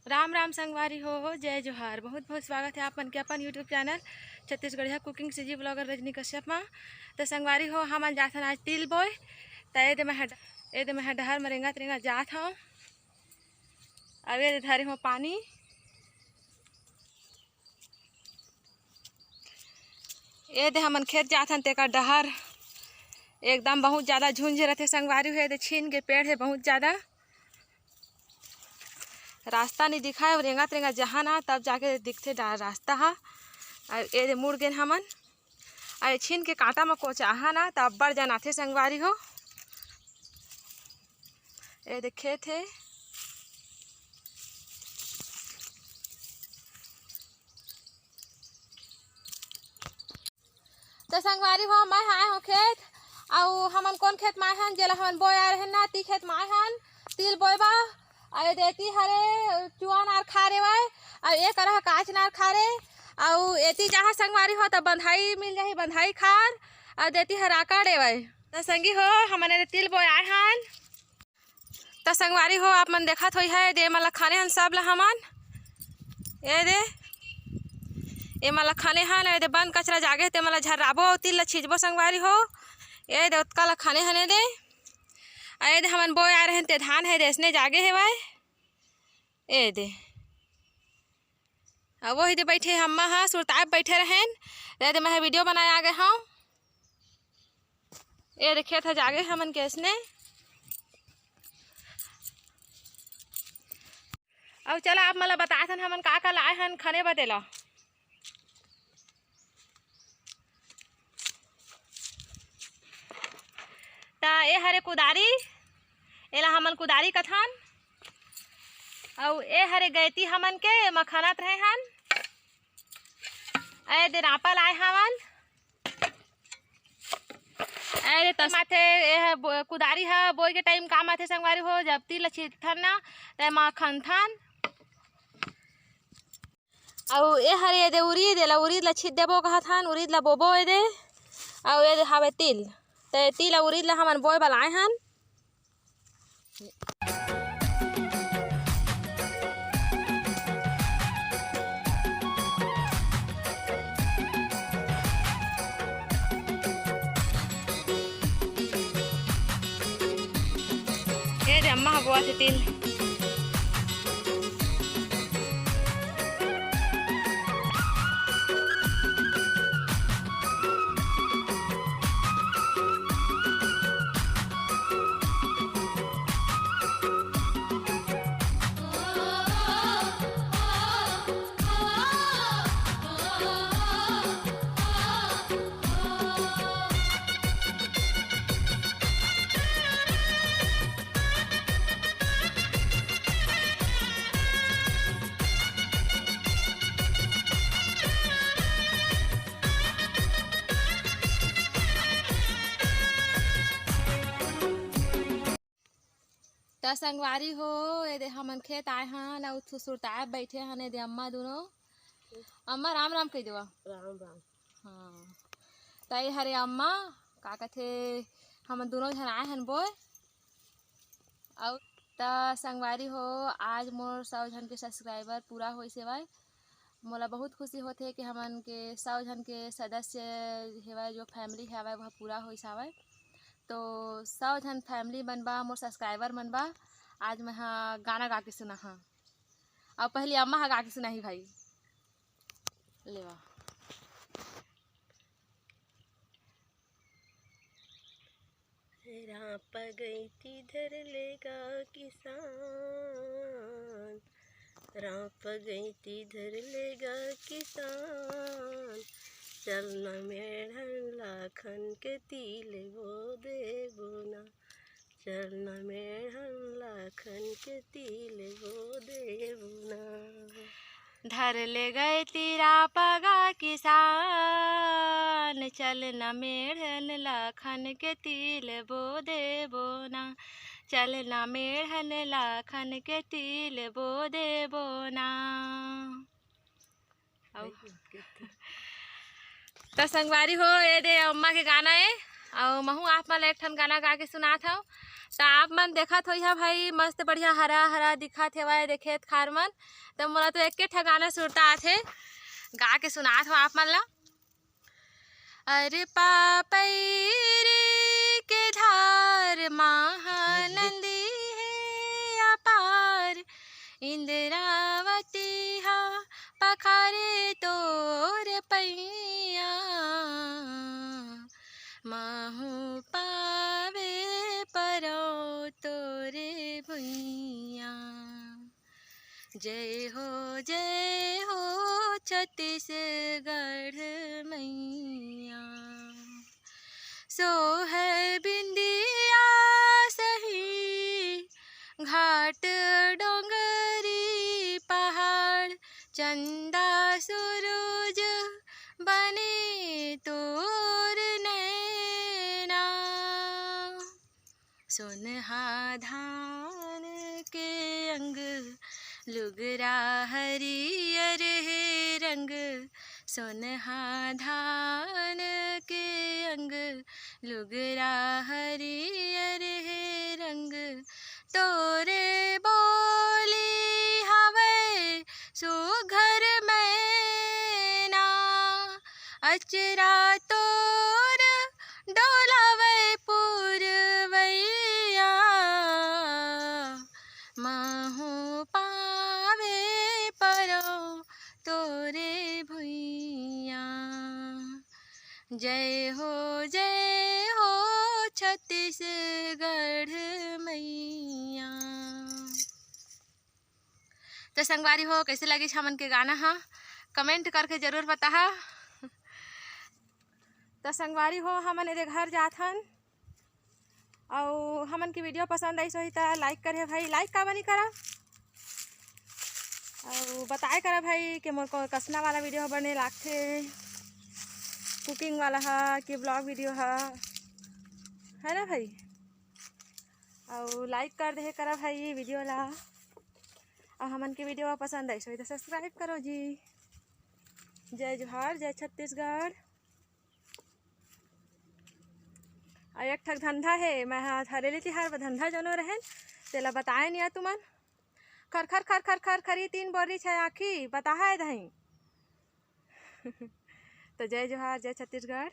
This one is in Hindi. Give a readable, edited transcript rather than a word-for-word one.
राम राम संगवारी हो जय जोहार। बहुत बहुत स्वागत है आप मन के अपन यूट्यूब चैनल छत्तीसगढ़िया कुकिंग से जी ब्लॉगर रजनी कश्यप में। तो संगवारी हो हम जाथन आज तिल बोए। तो ये मैं डहर में रेंगत रेंगत जात हूँ। अब ये धरे हो पानी। ये दे हमन खेत जाथन तेका डहर एकदम बहुत ज़्यादा झुंझ रहते संगवारी हो। ये छीन के पेड़ है बहुत ज़्यादा, रास्ता नहीं दिखा है। रेंगत रेंगत जहाँ ना तब जाके दिखते रास्ता हा। और ये मुड़ गए हमन और छीन के कांटा में कोचाहा ना तब बढ़ जाना थे संगवारी हो। ये देखे थे तो संगवारी हो मैं आए हो खेत। और हमन कौन खेत माए हन जेला हमन बोए आ रहे ना ती खेत माए हन तिल बोएबा। अरे देती हरे चुआ नार खा रे वाय और एक रहा काच नार खा रे। और एती जहाँ संगवारी हो तो बंधाई मिल जाही, बंधाई खार और देती हरा काड़े वाय। तो संगी हो हमने तिल बोए आए हन। तो संगवारी हो आप मन देखत होई है दे मला खाने हन सब ला हमन। ये दे ये मला खाने हन। ये दे बंद कचरा जागे ते मला झर्राबो तिल ला छिजबो संगवारी हो। ये दे उत्का ला खाने हने दे। ये दे हमन बोए आ रहे ते धान है देसने जागे है वाय। ये दे अब वही दे बैठे हम हाँ सुरताब बैठे रहें। ये दे मैं वीडियो बनाए आ गए हूँ। ये देखिए था जागे हमन कैसने। अब चला आप मला बताथन हमन का लाए हन खाने बतेला। ता ये हरे कुदारी एला हमन कुदारी कथन। और ए हरे गैती हमन के मखानत रहे हन। ए दे रापा लाए हमन। ए दे माथे ए कुदारी हा बोई के टाइम काम आथे संगवारी हो। जब तिल छिथन ना ते मखन थन। और ए हरे दे उरीद एला उरीद ला छिद देबो कहथन। उरीद ला बोबो ए दे। और ए दे हावे तिल ते तिल और उरीद ला हमन बोए बलाए हन। ये दे अम्मा बोआ थे तिल। तो संगवारी हो ये दे हमन खेत आए हन और सुरताए बैठे हन। ये दे अम्मा दोनों। अम्मा राम राम कह देवा। राम राम। हाँ तो ये हरे अम्मा का कथे हमन दोनों जन आए हन बोए। और तो संगवारी हो आज मोर 100 जन के सब्सक्राइबर पूरा होई सेवाय। मोला बहुत खुशी होते है कि हमन के 100 जन के सदस्य हेवाय जो फैमिली हेवाय वह पूरा होई सावय। तो 100 जन फैमिली बनबा मोर सब्सक्राइबर बनबा। आज मैं हाँ गाना गा के सुना हाँ। और पहले अम्मा हाँ गा के सुना ही भाई लेवा। राप गई थी धर लेगा किसान, राप गई थी धर लेगा किसान। चलना मेढ़न लाखन के तिल बो दे बोना। चलना मेढ़न लाखन के तिल बो दे बोना। धर ले गए तेरा पगा किसान। चलना मेढ़न लाखन के तिल बो दे बोना। चलना मेढ़न लाखन के तिल बो दे बोना। तो संगवारी हो ये दे अम्मा के गाना है। और महू आप मन एक ठन गाना गा के सुनात हूँ। तो आप मन देखत हो भाई मस्त बढ़िया हरा हरा दिखत हेवय देखेत खार मन। तो मोला तो एक ठन गाना सुरता आथे, गा के सुनात हूँ आप मन ला। अरे पापैरी के धार महानंदी है अपार, इंद्रावती हा पखारे तोर पैया, महू पावे परो तोरे भुइया। जय हो छत्तीसगढ़ मैया, सो है बिंदिया सही घाट डोंगरी पहाड़, चंदा सूरज बने तोर नैना, सोनहा धान के अंग लुगरा हरियर है रंग, सोनहा धान के अंग लुगरा हरियर है रंग, तोरे बोली हवे सुघर मैना, अचरा तोर डोलावे पुरवैया, महू पावे परो तोरे भुइया। जय हो छत्तीसगढ़ मैया। तो संगवारी हो कैसे लगी हमन के गाना हा कमेंट करके जरूर बता। तो संगवारी हो हमन एरे घर जात हन और हमन की वीडियो पसंद आई सोही तो लाइक करे भाई, लाइक का बनी करा और बताए करा भाई कि मोर को कसना वाला वीडियो बने लागथे, कुकिंग वाला हा कि ब्लॉग वीडियो है ना भाई। और लाइक कर दे करा भाई वीडियो ला, और हमन की वीडियो पसंद आई सोही तो सब्सक्राइब करो जी। जय जोहार, जय छत्तीसगढ़। और एक ठक धंधा है, मैं हरेली तिहार धंधा जनो रहेन तेला बताए नहीं तुमन। खर खर खर खर खर खरी 3 बोरी 6 आँखी बता है दही। तो जय जोहार, जय छत्तीसगढ़।